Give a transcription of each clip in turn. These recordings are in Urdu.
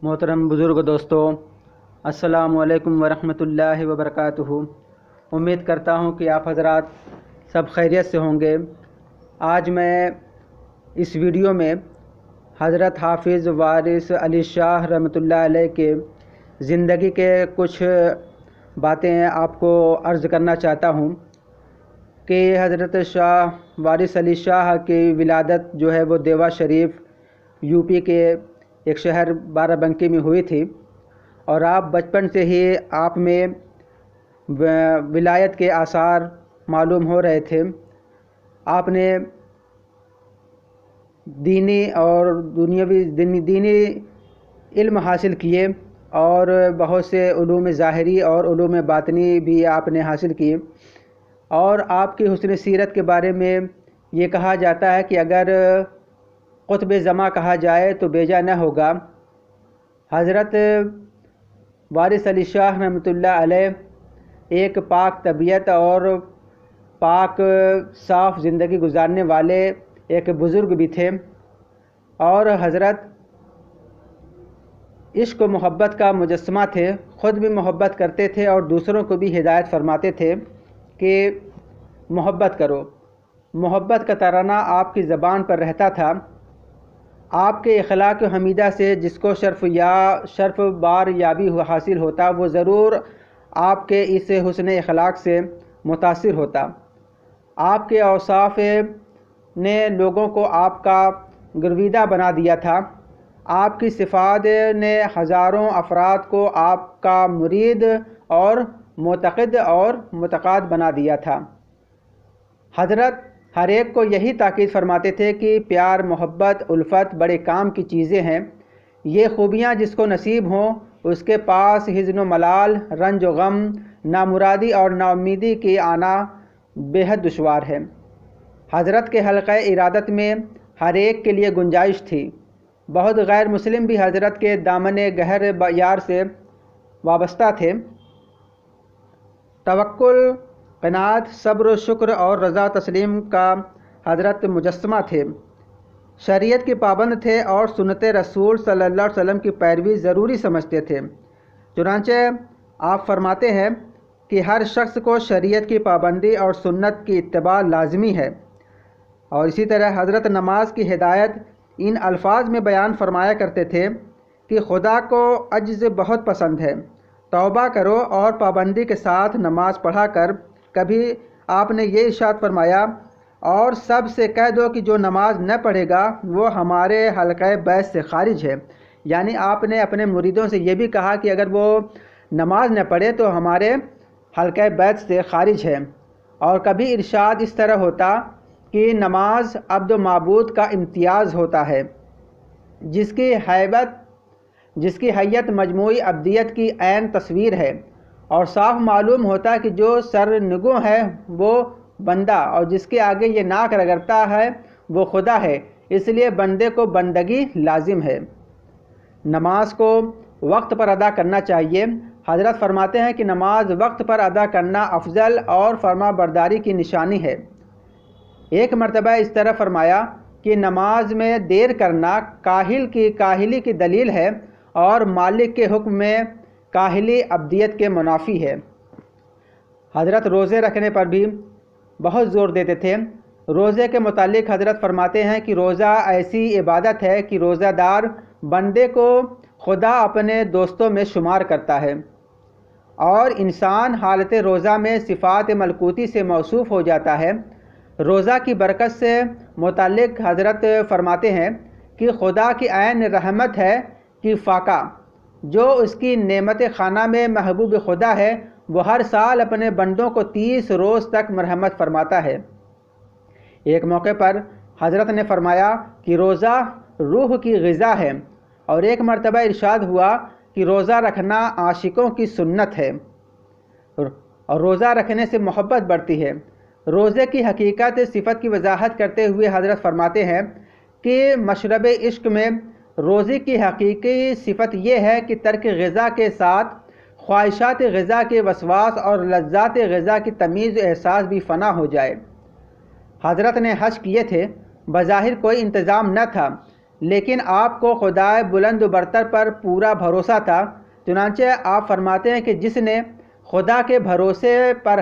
محترم بزرگ دوستوں، السلام علیکم ورحمۃ اللہ وبرکاتہ۔ امید کرتا ہوں کہ آپ حضرات سب خیریت سے ہوں گے۔ آج میں اس ویڈیو میں حضرت حافظ وارث علی شاہ رحمۃ اللہ علیہ کے زندگی کے کچھ باتیں آپ کو عرض کرنا چاہتا ہوں کہ حضرت شاہ وارث علی شاہ کی ولادت جو ہے وہ دیوا شریف یو پی کے ایک شہر بارہ بنکی میں ہوئی تھی، اور آپ بچپن سے ہی آپ میں ولایت کے آثار معلوم ہو رہے تھے۔ آپ نے دینی اور دینی علم حاصل کیے اور بہت سے علوم ظاہری اور علوم باطنی بھی آپ نے حاصل کیے، اور آپ کی حسن سیرت کے بارے میں یہ کہا جاتا ہے کہ اگر قطب زماں کہا جائے تو بیجا نہ ہوگا۔ حضرت وارث علی شاہ رحمۃ اللہ علیہ ایک پاک طبیعت اور پاک صاف زندگی گزارنے والے ایک بزرگ بھی تھے، اور حضرت عشق و محبت کا مجسمہ تھے۔ خود بھی محبت کرتے تھے اور دوسروں کو بھی ہدایت فرماتے تھے کہ محبت کرو۔ محبت کا ترانہ آپ کی زبان پر رہتا تھا۔ آپ کے اخلاق حمیدہ سے جس کو شرف بار یابی حاصل ہوتا، وہ ضرور آپ کے اس حسن اخلاق سے متاثر ہوتا۔ آپ کے اوصاف نے لوگوں کو آپ کا گرویدہ بنا دیا تھا۔ آپ کی صفات نے ہزاروں افراد کو آپ کا مرید اور معتقد اور متقاعد بنا دیا تھا۔ حضرت ہر ایک کو یہی تاکید فرماتے تھے کہ پیار، محبت، الفت بڑے کام کی چیزیں ہیں۔ یہ خوبیاں جس کو نصیب ہوں اس کے پاس حزن و ملال، رنج و غم، نامرادی اور ناامیدی کی آنا بے حد دشوار ہے۔ حضرت کے حلقہ ارادت میں ہر ایک کے لیے گنجائش تھی۔ بہت غیر مسلم بھی حضرت کے دامن گہر یار سے وابستہ تھے۔ توکل، قناعت، صبر و شکر اور رضا تسلیم کا حضرت مجسمہ تھے۔ شریعت کے پابند تھے اور سنت رسول صلی اللہ علیہ وسلم کی پیروی ضروری سمجھتے تھے۔ چنانچہ آپ فرماتے ہیں کہ ہر شخص کو شریعت کی پابندی اور سنت کی اتباع لازمی ہے۔ اور اسی طرح حضرت نماز کی ہدایت ان الفاظ میں بیان فرمایا کرتے تھے کہ خدا کو عجز بہت پسند ہے، توبہ کرو اور پابندی کے ساتھ نماز پڑھا کر۔ کبھی آپ نے یہ ارشاد فرمایا، اور سب سے کہہ دو کہ جو نماز نہ پڑھے گا وہ ہمارے حلقہ بیت سے خارج ہے۔ یعنی آپ نے اپنے مریدوں سے یہ بھی کہا کہ اگر وہ نماز نہ پڑھے تو ہمارے حلقہ بیت سے خارج ہے۔ اور کبھی ارشاد اس طرح ہوتا کہ نماز عبد و معبود کا امتیاز ہوتا ہے، جس کی حیت مجموعی عبدیت کی عین تصویر ہے، اور صاف معلوم ہوتا کہ جو سر نگوں ہے وہ بندہ، اور جس کے آگے یہ ناک رگڑتا ہے وہ خدا ہے، اس لیے بندے کو بندگی لازم ہے۔ نماز کو وقت پر ادا کرنا چاہیے۔ حضرت فرماتے ہیں کہ نماز وقت پر ادا کرنا افضل اور فرما برداری کی نشانی ہے۔ ایک مرتبہ اس طرح فرمایا کہ نماز میں دیر کرنا کاہلی کی دلیل ہے، اور مالک کے حکم میں کاہلی عبدیت کے منافی ہے۔ حضرت روزے رکھنے پر بھی بہت زور دیتے تھے۔ روزے کے متعلق حضرت فرماتے ہیں کہ روزہ ایسی عبادت ہے کہ روزہ دار بندے کو خدا اپنے دوستوں میں شمار کرتا ہے، اور انسان حالت روزہ میں صفات ملکوتی سے موصوف ہو جاتا ہے۔ روزہ کی برکت سے متعلق حضرت فرماتے ہیں کہ خدا کی عین رحمت ہے کہ فاقہ، جو اس کی نعمت خانہ میں محبوب خدا ہے، وہ ہر سال اپنے بندوں کو 30 روز تک مرحمت فرماتا ہے۔ ایک موقع پر حضرت نے فرمایا کہ روزہ روح کی غذا ہے، اور ایک مرتبہ ارشاد ہوا کہ روزہ رکھنا عاشقوں کی سنت ہے، اور روزہ رکھنے سے محبت بڑھتی ہے۔ روزے کی حقیقت صفت کی وضاحت کرتے ہوئے حضرت فرماتے ہیں کہ مشرب عشق میں روزے کی حقیقی صفت یہ ہے کہ ترک غذا کے ساتھ خواہشات غذا کے وسواس اور لذات غذا کی تمیز و احساس بھی فنا ہو جائے۔ حضرت نے حج کیے تھے، بظاہر کوئی انتظام نہ تھا، لیکن آپ کو خدائے بلند و برتر پر پورا بھروسہ تھا۔ چنانچہ آپ فرماتے ہیں کہ جس نے خدا کے بھروسے پر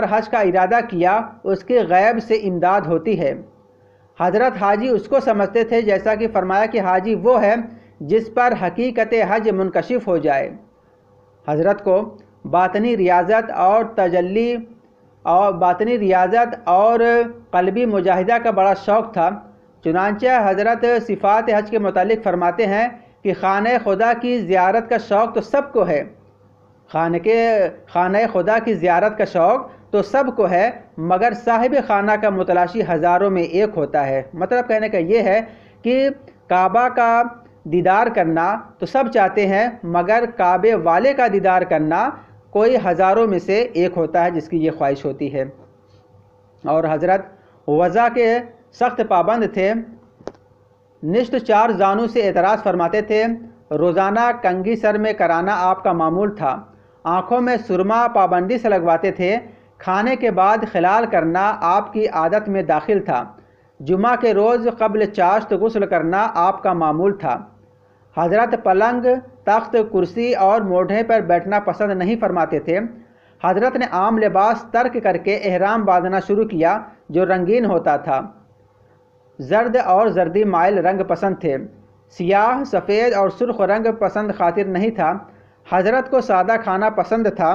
حج کا ارادہ کیا اس کی غیب سے امداد ہوتی ہے۔ حضرت حاجی اس کو سمجھتے تھے جیسا کہ فرمایا کہ حاجی وہ ہے جس پر حقیقت حج منکشف ہو جائے۔ حضرت کو باطنی ریاضت اور قلبی مجاہدہ کا بڑا شوق تھا۔ چنانچہ حضرت صفات حج کے متعلق فرماتے ہیں کہ خانہ خدا کی زیارت کا شوق تو سب کو ہے، خانہ خدا کی زیارت کا شوق تو سب کو ہے، مگر صاحب خانہ کا متلاشی ہزاروں میں ایک ہوتا ہے۔ مطلب کہنے کا یہ ہے کہ کعبہ کا دیدار کرنا تو سب چاہتے ہیں، مگر کعبے والے کا دیدار کرنا کوئی ہزاروں میں سے ایک ہوتا ہے جس کی یہ خواہش ہوتی ہے۔ اور حضرت وضع کے سخت پابند تھے۔ نشت 4 زانوں سے اعتراض فرماتے تھے۔ روزانہ کنگھی سر میں کرانا آپ کا معمول تھا۔ آنکھوں میں سرما پابندی سے لگواتے تھے۔ کھانے کے بعد خلال کرنا آپ کی عادت میں داخل تھا۔ جمعہ کے روز قبل چاشت غسل کرنا آپ کا معمول تھا۔ حضرت پلنگ، تخت، کرسی اور موڑھے پر بیٹھنا پسند نہیں فرماتے تھے۔ حضرت نے عام لباس ترک کر کے احرام باندھنا شروع کیا جو رنگین ہوتا تھا۔ زرد اور زردی مائل رنگ پسند تھے۔ سیاہ، سفید اور سرخ رنگ پسند خاطر نہیں تھا۔ حضرت کو سادہ کھانا پسند تھا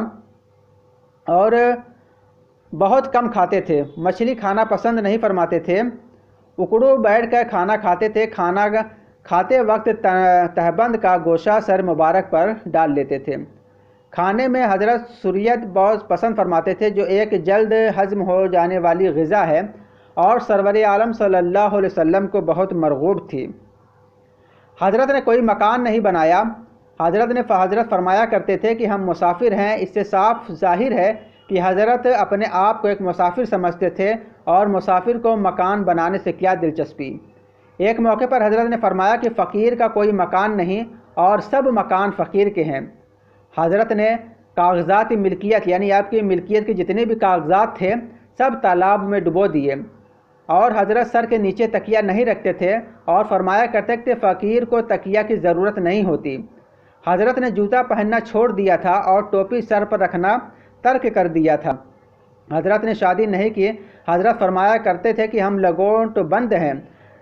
اور بہت کم کھاتے تھے۔ مچھلی کھانا پسند نہیں فرماتے تھے۔ اکڑو بیٹھ کر کھانا کھاتے تھے۔ کھانا کھاتے وقت تہبند کا گوشہ سر مبارک پر ڈال لیتے تھے۔ کھانے میں حضرت سریت بہت پسند فرماتے تھے جو ایک جلد ہضم ہو جانے والی غذا ہے اور سرور عالم صلی اللہ علیہ وسلم کو بہت مرغوب تھی۔ حضرت نے کوئی مکان نہیں بنایا۔ حضرت فرمایا کرتے تھے کہ ہم مسافر ہیں۔ اس سے صاف ظاہر ہے کہ حضرت اپنے آپ کو ایک مسافر سمجھتے تھے اور مسافر کو مکان بنانے سے کیا دلچسپی۔ ایک موقع پر حضرت نے فرمایا کہ فقیر کا کوئی مکان نہیں اور سب مکان فقیر کے ہیں۔ حضرت نے کاغذات ملکیت یعنی آپ کی ملکیت کے جتنے بھی کاغذات تھے سب تالاب میں ڈبو دیے، اور حضرت سر کے نیچے تکیہ نہیں رکھتے تھے اور فرمایا کرتے تھے فقیر کو تکیہ کی ضرورت نہیں ہوتی۔ حضرت نے جوتا پہننا چھوڑ دیا تھا اور ٹوپی سر پر رکھنا ترک کر دیا تھا۔ حضرت نے شادی نہیں کی۔ حضرت فرمایا کرتے تھے کہ ہم لنگوٹ بند ہیں۔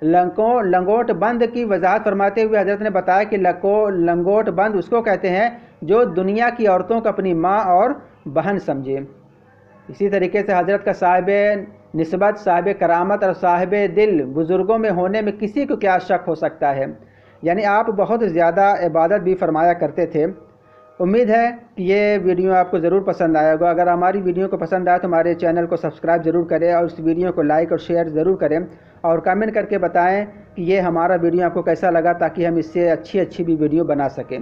لنگوٹ بند کی وضاحت فرماتے ہوئے حضرت نے بتایا کہ لنگوٹ بند اس کو کہتے ہیں جو دنیا کی عورتوں کو اپنی ماں اور بہن سمجھے۔ اسی طریقے سے حضرت کا صاحب نسبت، صاحب کرامت اور صاحب دل بزرگوں میں ہونے میں کسی کو کیا شک ہو سکتا ہے۔ یعنی آپ بہت زیادہ عبادت بھی فرمایا کرتے تھے۔ امید ہے کہ یہ ویڈیو آپ کو ضرور پسند آئے گا۔ اگر ہماری ویڈیو کو پسند آئے تو ہمارے چینل کو سبسکرائب ضرور کریں اور اس ویڈیو کو لائک اور شیئر ضرور کریں اور کمنٹ کر کے بتائیں کہ یہ ہمارا ویڈیو آپ کو کیسا لگا تاکہ ہم اس سے اچھی بھی ویڈیو بنا سکیں۔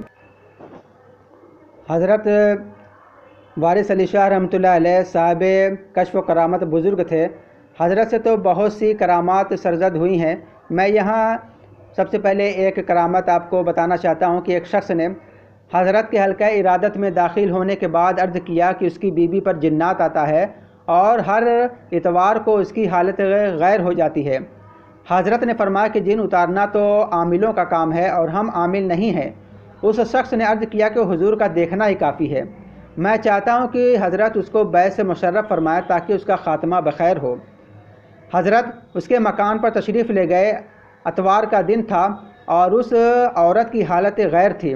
حضرت وارث علی شاہ رحمۃ اللہ علیہ صاحب کشف و کرامت بزرگ تھے۔ حضرت سے تو بہت سی کرامات سرزد ہوئی ہیں۔ میں یہاں سب سے پہلے ایک کرامت آپ کو بتانا چاہتا ہوں کہ ایک شخص نے حضرت کے حلقہ ارادت میں داخل ہونے کے بعد عرض کیا کہ اس کی بیوی پر جنات آتا ہے اور ہر اتوار کو اس کی حالت غیر ہو جاتی ہے۔ حضرت نے فرمایا کہ جن اتارنا تو عاملوں کا کام ہے اور ہم عامل نہیں ہیں۔ اس شخص نے عرض کیا کہ حضور کا دیکھنا ہی کافی ہے۔ میں چاہتا ہوں کہ حضرت اس کو بیعت سے مشرف فرمائے تاکہ اس کا خاتمہ بخیر ہو۔ حضرت اس کے مکان پر تشریف لے گئے۔ اتوار کا دن تھا اور اس عورت کی حالت غیر تھی۔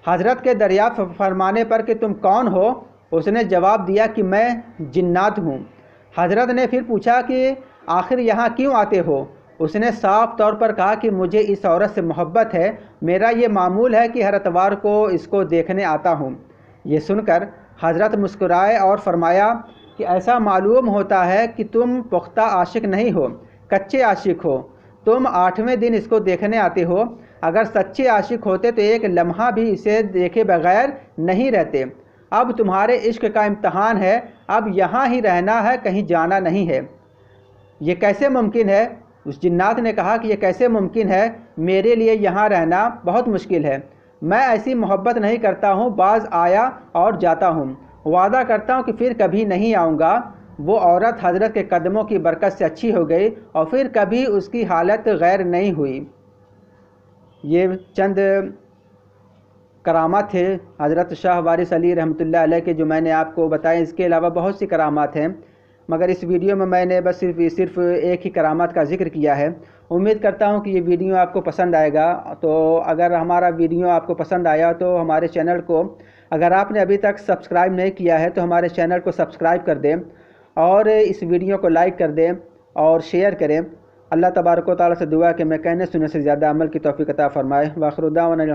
حضرت کے دریافت فرمانے پر کہ تم کون ہو، اس نے جواب دیا کہ میں جنات ہوں۔ حضرت نے پھر پوچھا کہ آخر یہاں کیوں آتے ہو؟ اس نے صاف طور پر کہا کہ مجھے اس عورت سے محبت ہے، میرا یہ معمول ہے کہ ہر اتوار کو اس کو دیکھنے آتا ہوں۔ یہ سن کر حضرت مسکرائے اور فرمایا کہ ایسا معلوم ہوتا ہے کہ تم پختہ عاشق نہیں ہو، کچے عاشق ہو۔ تم 8ویں دن اس کو دیکھنے آتے ہو۔ اگر سچے عاشق ہوتے تو ایک لمحہ بھی اسے دیکھے بغیر نہیں رہتے۔ اب تمہارے عشق کا امتحان ہے، اب یہاں ہی رہنا ہے، کہیں جانا نہیں ہے۔ یہ کیسے ممکن ہے؟ اس جنات نے کہا کہ یہ کیسے ممکن ہے؟ میرے لیے یہاں رہنا بہت مشکل ہے۔ میں ایسی محبت نہیں کرتا ہوں، بعض آیا اور جاتا ہوں، وعدہ کرتا ہوں کہ پھر کبھی نہیں آؤں گا۔ وہ عورت حضرت کے قدموں کی برکت سے اچھی ہو گئی اور پھر کبھی اس کی حالت غیر نہیں ہوئی۔ یہ چند کرامات تھے حضرت شاہ وارث علی رحمۃ اللہ علیہ کے جو میں نے آپ کو بتائے۔ اس کے علاوہ بہت سی کرامات ہیں، مگر اس ویڈیو میں نے بس صرف ایک ہی کرامات کا ذکر کیا ہے۔ امید کرتا ہوں کہ یہ ویڈیو آپ کو پسند آئے گا۔ تو اگر ہمارا ویڈیو آپ کو پسند آیا تو ہمارے چینل کو، اگر آپ نے ابھی تک سبسکرائب نہیں کیا ہے تو ہمارے چینل کو سبسکرائب کر دیں اور اس ویڈیو کو لائک کر دیں اور شیئر کریں۔ اللہ تبارک و تعالیٰ سے دعا ہے کہ میں کہنے سننے سے زیادہ عمل کی توفیق عطا فرمائے۔ وآخر دعوانا